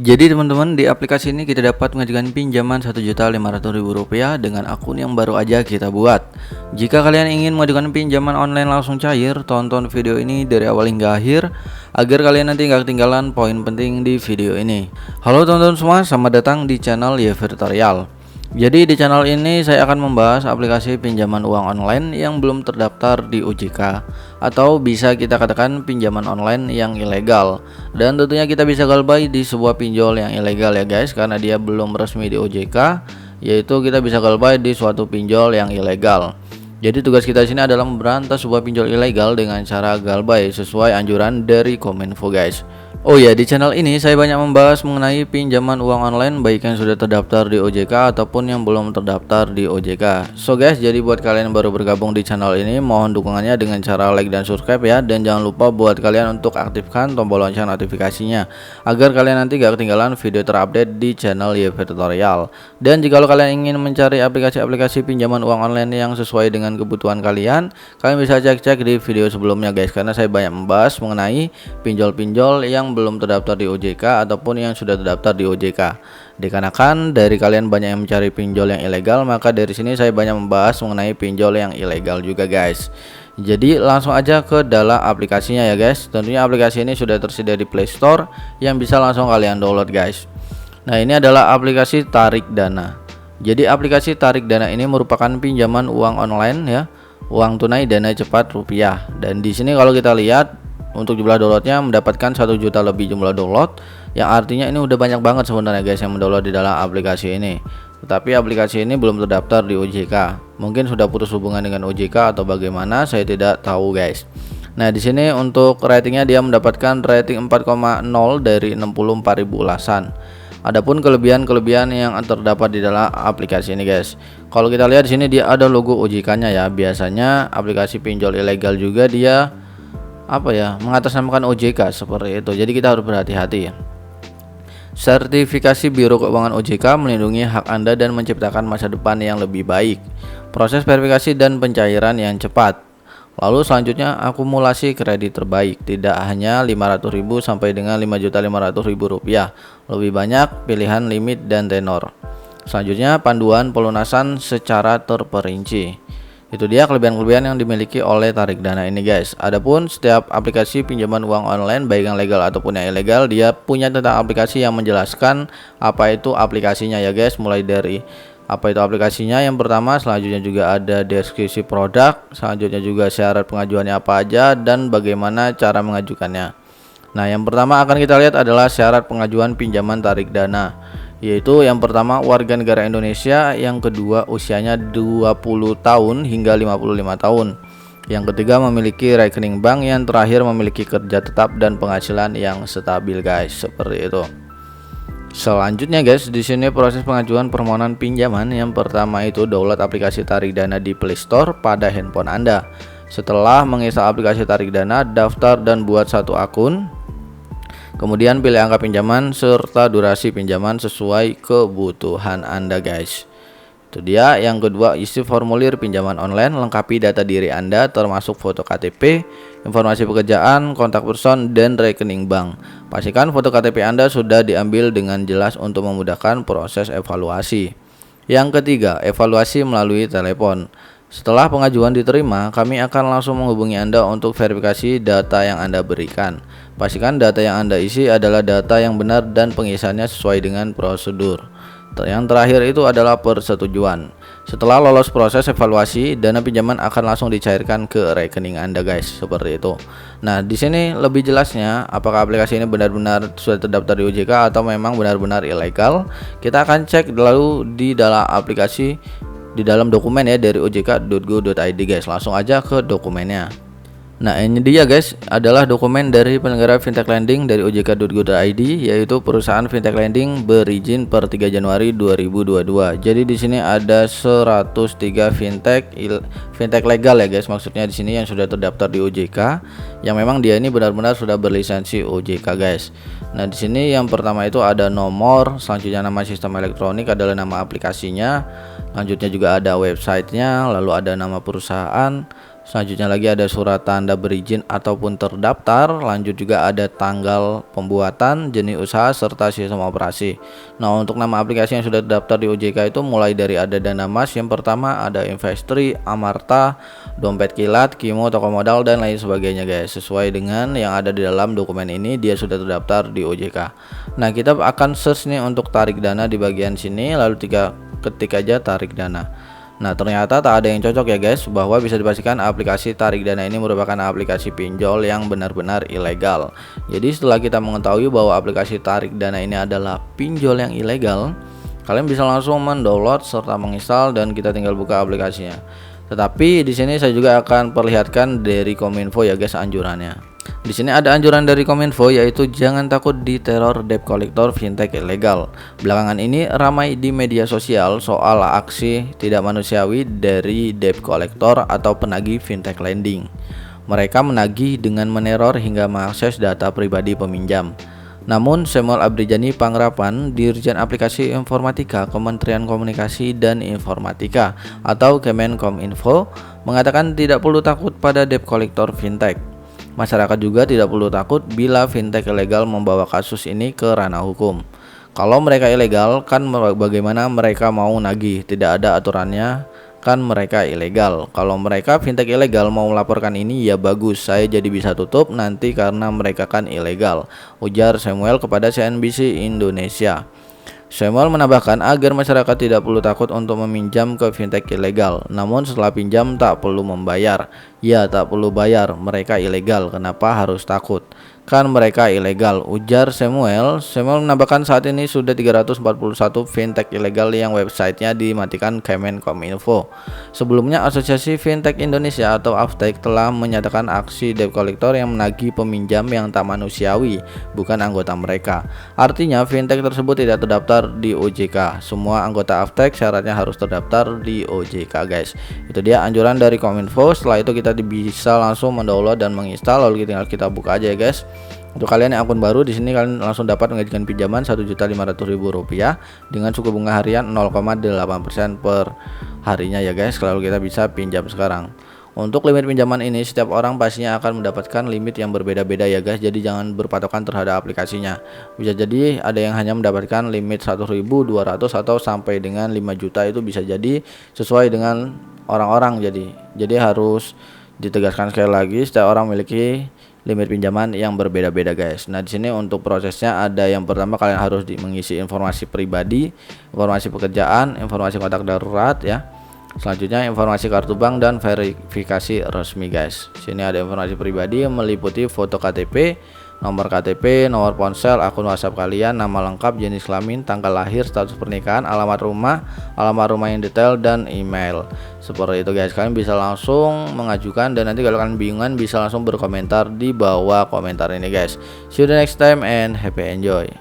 Jadi teman-teman, di aplikasi ini kita dapat mengajukan pinjaman Rp1.500.000 dengan akun yang baru aja kita buat. Jika kalian ingin mengajukan pinjaman online langsung cair, tonton video ini dari awal hingga akhir agar kalian nanti gak ketinggalan poin penting di video ini. Halo teman-teman semua, selamat datang di channel Yever Tutorial. Jadi di channel ini saya akan membahas aplikasi pinjaman uang online yang belum terdaftar di OJK, atau bisa kita katakan pinjaman online yang ilegal. Dan tentunya kita bisa galbay di sebuah pinjol yang ilegal ya guys, karena dia belum resmi di OJK, yaitu kita bisa galbay di suatu pinjol yang ilegal. Jadi tugas kita di sini adalah memberantas sebuah pinjol ilegal dengan cara galbay sesuai anjuran dari Kominfo guys. Oh ya, di channel ini saya banyak membahas mengenai pinjaman uang online baik yang sudah terdaftar di OJK ataupun yang belum terdaftar di OJK. So guys, jadi buat kalian yang baru bergabung di channel ini, mohon dukungannya dengan cara like dan subscribe ya. Dan jangan lupa buat kalian untuk aktifkan tombol lonceng notifikasinya agar kalian nanti gak ketinggalan video terupdate di channel Yever Tutorial. Dan jika kalian ingin mencari aplikasi-aplikasi pinjaman uang online yang sesuai dengan kebutuhan kalian bisa cek-cek di video sebelumnya guys, karena saya banyak membahas mengenai pinjol-pinjol yang belum terdaftar di OJK ataupun yang sudah terdaftar di OJK. Dikarenakan dari kalian banyak yang mencari pinjol yang ilegal, maka dari sini saya banyak membahas mengenai pinjol yang ilegal juga guys. Jadi langsung aja ke dalam aplikasinya ya guys. Tentunya aplikasi ini sudah tersedia di Play Store yang bisa langsung kalian download guys. Nah, ini adalah aplikasi Tarik Dana. Jadi aplikasi Tarik Dana ini merupakan pinjaman uang online ya, uang tunai dana cepat rupiah. Dan di sini kalau kita lihat untuk jumlah downloadnya mendapatkan 1 juta lebih jumlah download, yang artinya ini udah banyak banget sebenarnya guys yang mendownload di dalam aplikasi ini. Tetapi aplikasi ini belum terdaftar di OJK. Mungkin sudah putus hubungan dengan OJK atau bagaimana, saya tidak tahu guys. Nah, di sini untuk ratingnya dia mendapatkan rating 4,0 dari 64.000 ulasan. Adapun kelebihan-kelebihan yang terdapat di dalam aplikasi ini guys. Kalau kita lihat di sini dia ada logo OJK-nya ya. Biasanya aplikasi pinjol ilegal juga dia mengatasnamakan OJK seperti itu. Jadi kita harus berhati-hati ya. Sertifikasi Biro Keuangan OJK melindungi hak Anda dan menciptakan masa depan yang lebih baik. Proses verifikasi dan pencairan yang cepat. Lalu selanjutnya akumulasi kredit terbaik, tidak hanya 500.000 sampai dengan 5.500.000 rupiah. Lebih banyak pilihan limit dan tenor. Selanjutnya panduan pelunasan secara terperinci. Itu dia kelebihan-kelebihan yang dimiliki oleh Tarik Dana ini guys. Adapun setiap aplikasi pinjaman uang online baik yang legal ataupun yang ilegal, dia punya tentang aplikasi yang menjelaskan apa itu aplikasinya ya guys. Mulai dari apa itu aplikasinya yang pertama, selanjutnya juga ada deskripsi produk, selanjutnya juga syarat pengajuannya apa aja dan bagaimana cara mengajukannya. Nah, yang pertama akan kita lihat adalah syarat pengajuan pinjaman Tarik Dana, yaitu yang pertama warga negara Indonesia, yang kedua usianya 20 tahun hingga 55 tahun, yang ketiga memiliki rekening bank, yang terakhir memiliki kerja tetap dan penghasilan yang stabil guys, seperti itu. Selanjutnya guys, di sini proses pengajuan permohonan pinjaman. Yang pertama itu download aplikasi Tarik Dana di Play Store pada handphone Anda. Setelah menginstal aplikasi Tarik Dana, daftar dan buat satu akun. Kemudian pilih angka pinjaman serta durasi pinjaman sesuai kebutuhan Anda guys. Itu dia. Yang kedua, isi formulir pinjaman online, lengkapi data diri Anda termasuk foto KTP, informasi pekerjaan, kontak person, dan rekening bank. Pastikan foto KTP Anda sudah diambil dengan jelas untuk memudahkan proses evaluasi. Yang ketiga, evaluasi melalui telepon. Setelah pengajuan diterima, kami akan langsung menghubungi Anda untuk verifikasi data yang Anda berikan. Pastikan data yang Anda isi adalah data yang benar dan pengisiannya sesuai dengan prosedur. Yang terakhir itu adalah persetujuan. Setelah lolos proses evaluasi, dana pinjaman akan langsung dicairkan ke rekening Anda guys, seperti itu. Nah, di sini lebih jelasnya apakah aplikasi ini benar-benar sudah terdaftar di OJK atau memang benar-benar ilegal. Kita akan cek lalu di dalam aplikasi, di dalam dokumen ya dari ojk.go.id guys. Langsung aja ke dokumennya. Nah, ini dia guys, adalah dokumen dari penyelenggara fintech lending dari ojk.go.id, yaitu perusahaan fintech lending berizin per 3 Januari 2022. Jadi di sini ada 103 fintech legal ya guys. Maksudnya di sini yang sudah terdaftar di OJK, yang memang dia ini benar-benar sudah berlisensi OJK guys. Nah, di sini yang pertama itu ada nomor, selanjutnya nama sistem elektronik adalah nama aplikasinya, selanjutnya juga ada websitenya, lalu ada nama perusahaan, Selanjutnya lagi ada surat tanda berizin ataupun terdaftar. Lanjut juga ada tanggal pembuatan, jenis usaha, serta sistem operasi. Nah, untuk nama aplikasi yang sudah terdaftar di OJK itu mulai dari ada Dana Mas, yang pertama ada Investri, Amarta, Dompet Kilat, Kimo, Toko Modal, dan lain sebagainya guys. Sesuai dengan yang ada di dalam dokumen ini, dia sudah terdaftar di OJK. Nah, kita akan search nih untuk tarik dana di bagian sini, lalu ketik aja tarik dana. Nah, ternyata tak ada yang cocok ya guys, bahwa bisa dipastikan aplikasi tarik dana ini merupakan aplikasi pinjol yang benar-benar ilegal. Jadi setelah kita mengetahui bahwa aplikasi tarik dana ini adalah pinjol yang ilegal, kalian bisa langsung mendownload serta menginstal dan kita tinggal buka aplikasinya. Tetapi di sini saya juga akan perlihatkan dari Kominfo ya guys anjurannya. Di sini ada anjuran dari Kominfo, yaitu jangan takut diteror debt collector fintech ilegal. Belakangan ini ramai di media sosial soal aksi tidak manusiawi dari debt collector atau penagih fintech lending. Mereka menagih dengan meneror hingga mengakses data pribadi peminjam. Namun Samuel Abrijani Pangrapan, Dirjen Aplikasi Informatika Kementerian Komunikasi dan Informatika atau Kemenkominfo, mengatakan tidak perlu takut pada debt collector fintech. Masyarakat juga tidak perlu takut bila fintech ilegal membawa kasus ini ke ranah hukum. Kalau mereka ilegal, kan bagaimana mereka mau nagih? Tidak ada aturannya, kan mereka ilegal. Kalau mereka fintech ilegal mau melaporkan ini, ya bagus, saya jadi bisa tutup nanti karena mereka kan ilegal, ujar Samuel kepada CNBC Indonesia. Samuel menambahkan agar masyarakat tidak perlu takut untuk meminjam ke fintech ilegal. Namun setelah pinjam tak perlu membayar. Ya, tak perlu bayar, mereka ilegal, kenapa harus takut? Kan mereka ilegal, ujar Samuel. Samuel menambahkan saat ini sudah 341 fintech ilegal yang websitenya dimatikan Kemenkominfo. Sebelumnya Asosiasi Fintech Indonesia atau AFTEK telah menyatakan aksi debt collector yang menagih peminjam yang tak manusiawi bukan anggota mereka. Artinya fintech tersebut tidak terdaftar di OJK. Semua anggota AFTEK syaratnya harus terdaftar di OJK guys. Itu dia anjuran dari Kominfo. Setelah itu kita bisa langsung mendownload dan menginstal, lalu tinggal kita buka aja ya guys. Untuk kalian yang akun baru, di sini kalian langsung dapat mengajukan pinjaman Rp1.500.000 dengan suku bunga harian 0,8% per harinya ya guys. Kalau kita bisa pinjam sekarang. Untuk limit pinjaman ini setiap orang pastinya akan mendapatkan limit yang berbeda-beda ya guys. Jadi jangan berpatokan terhadap aplikasinya. Bisa jadi ada yang hanya mendapatkan limit 1.200 atau sampai dengan 5 juta, itu bisa jadi sesuai dengan orang-orang. Jadi harus ditegaskan sekali lagi, setiap orang memiliki limit pinjaman yang berbeda-beda guys. Nah, di sini untuk prosesnya ada yang pertama kalian harus mengisi informasi pribadi, informasi pekerjaan, informasi kontak darurat ya. Selanjutnya informasi kartu bank dan verifikasi resmi guys. Sini ada informasi pribadi yang meliputi foto KTP, nomor KTP, nomor ponsel, akun WhatsApp kalian, nama lengkap, jenis kelamin, tanggal lahir, status pernikahan, alamat rumah yang detail, dan email. Seperti itu guys. Kalian bisa langsung mengajukan, dan nanti kalau kalian bingungan bisa langsung berkomentar di bawah komentar ini guys. See you the next time and happy enjoy.